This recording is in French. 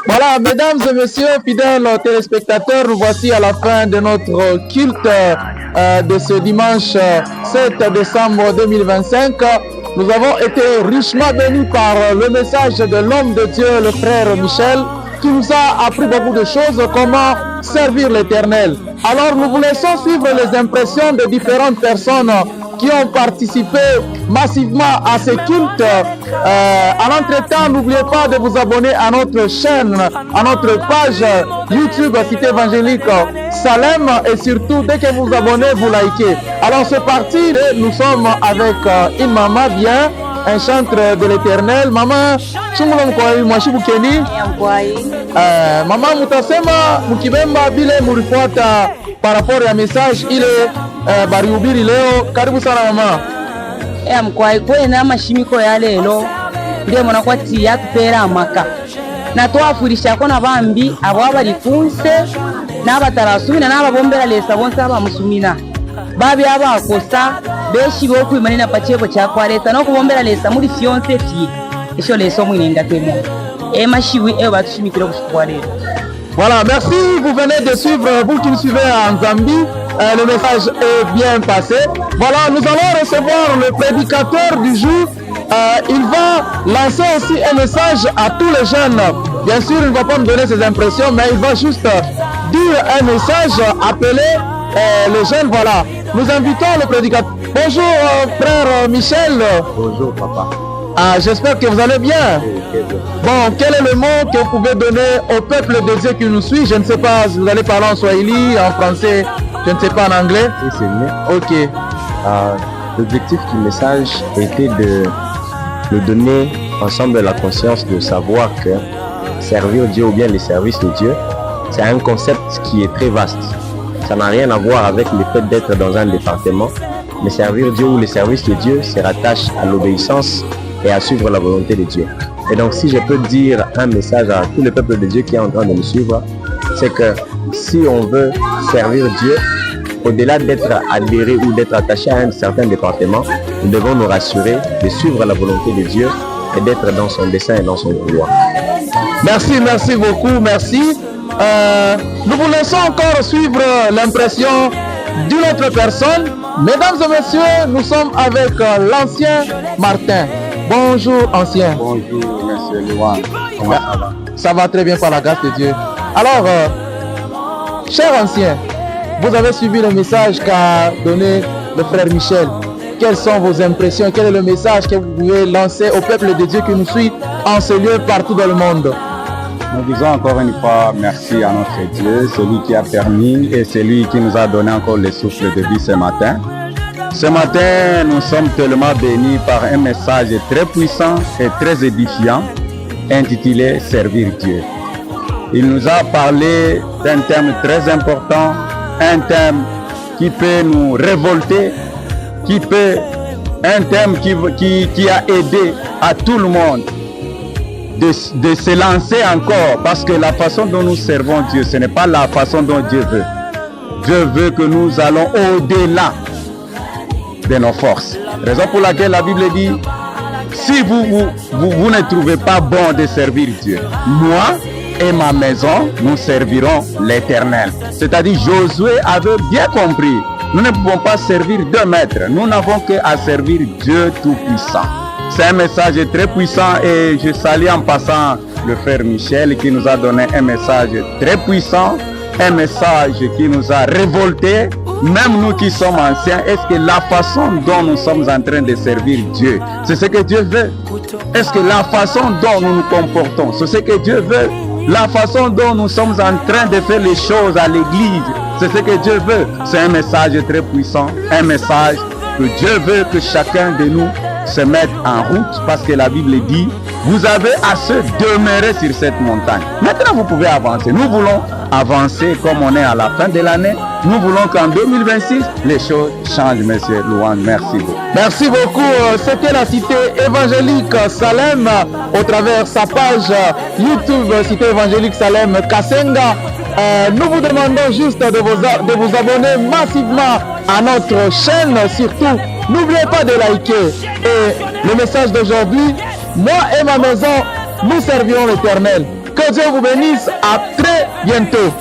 Voilà, mesdames et messieurs, fidèles téléspectateurs, nous voici à la fin de notre culte de ce dimanche 7 décembre 2025. Nous avons été richement bénis par le message de l'homme de Dieu, le frère Michel, qui nous a appris beaucoup de choses, comment servir l'Éternel. Alors nous vous laissons suivre les impressions de différentes personnes qui ont participé massivement à ces cultes. En entretemps, n'oubliez pas de vous abonner à notre chaîne, à notre page YouTube Cité Évangélique Salem, et surtout, dès que vous vous abonnez, vous likez. Alors c'est parti, nous sommes avec une maman bien, un chantre de l'Éternel. Maman, maman mutasema mukibemba bile mulifuata par rapport ya message ile barihubiri leo. Karibu sana mama. Mkwai kwena amashimiko ya lelo ndiye mwana kwati yatupera amaka na twafurisha ko nabambi abo abalifunse n'abatarasumina n'ababombera lesa bonse abamusumina babi abakosa beshi bo kwimanina pachebo cyakwa leta no kubombera lesa muri fiance fi isho leso mwininga temo mashiwi batushimikira kushikwa lelo. Voilà, merci, vous venez de suivre, vous qui nous suivez en Zambie, le message est bien passé. Voilà, nous allons recevoir le prédicateur du jour. Il va lancer aussi un message à tous les jeunes. Bien sûr, il ne va pas me donner ses impressions, mais il va juste dire un message, appeler les jeunes. Voilà, nous invitons le prédicateur. Bonjour frère Michel. Bonjour papa. J'espère que vous allez bien. Bon, quel est le mot que vous pouvez donner au peuple de Dieu qui nous suit? Je ne sais pas, vous allez parler en swahili, en français, je ne sais pas, en anglais. Oui, c'est mieux. Ok. L'objectif du message était de nous donner ensemble la conscience de savoir que servir Dieu ou bien les services de Dieu, c'est un concept qui est très vaste. Ça n'a rien à voir avec le fait d'être dans un département, mais servir Dieu ou les services de Dieu se rattache à l'obéissance et à suivre la volonté de Dieu. Et donc si je peux dire un message à tout le peuple de Dieu qui est en train de me suivre, c'est que si on veut servir Dieu, au-delà d'être adhéré ou d'être attaché à un certain département, nous devons nous rassurer de suivre la volonté de Dieu et d'être dans son dessein et dans son vouloir. Merci, merci beaucoup, merci. Nous vous laissons encore suivre l'impression d'une autre personne. Mesdames et messieurs, nous sommes avec l'ancien Martin. Bonjour ancien. Bonjour monsieur Louan. Comment ça va? Ça va très bien par la grâce de Dieu. Alors, cher ancien, vous avez suivi le message qu'a donné le frère Michel. Quelles sont vos impressions? Quel est le message que vous pouvez lancer au peuple de Dieu qui nous suit en ce lieu partout dans le monde? Nous disons encore une fois merci à notre Dieu, celui qui a permis et celui qui nous a donné encore le souffle de vie ce matin. Ce matin, nous sommes tellement bénis par un message très puissant et très édifiant intitulé « Servir Dieu ». Il nous a parlé d'un thème très important, un thème qui peut nous révolter, un thème qui a aidé à tout le monde de se lancer encore, parce que la façon dont nous servons Dieu, ce n'est pas la façon dont Dieu veut. Dieu veut que nous allons au-delà de nos forces. Raison pour laquelle la Bible dit, si vous ne trouvez pas bon de servir Dieu, moi et ma maison, nous servirons l'Éternel. C'est-à-dire, Josué avait bien compris, nous ne pouvons pas servir deux maîtres, nous n'avons qu'à servir Dieu Tout-Puissant. C'est un message très puissant et je salue en passant le frère Michel qui nous a donné un message très puissant, un message qui nous a révoltés, même nous qui sommes anciens. Est-ce que la façon dont nous sommes en train de servir Dieu, c'est ce que Dieu veut? Est-ce que la façon dont nous nous comportons, c'est ce que Dieu veut? La façon dont nous sommes en train de faire les choses à l'église, c'est ce que Dieu veut? C'est un message très puissant, un message que Dieu veut que chacun de nous se mette en route, parce que la Bible dit, vous avez à se demeurer sur cette montagne. Maintenant, vous pouvez avancer. Nous voulons avancer comme on est à la fin de l'année. Nous voulons qu'en 2026, les choses changent, monsieur Louan. Merci beaucoup. Merci beaucoup. C'était la Cité Évangélique Salem au travers sa page YouTube Cité Évangélique Salem Kasenga. Nous vous demandons juste de vous abonner massivement à notre chaîne. Surtout, n'oubliez pas de liker. Et le message d'aujourd'hui, moi et ma maison, nous servirons l'Éternel. Que Dieu vous bénisse. À très bientôt.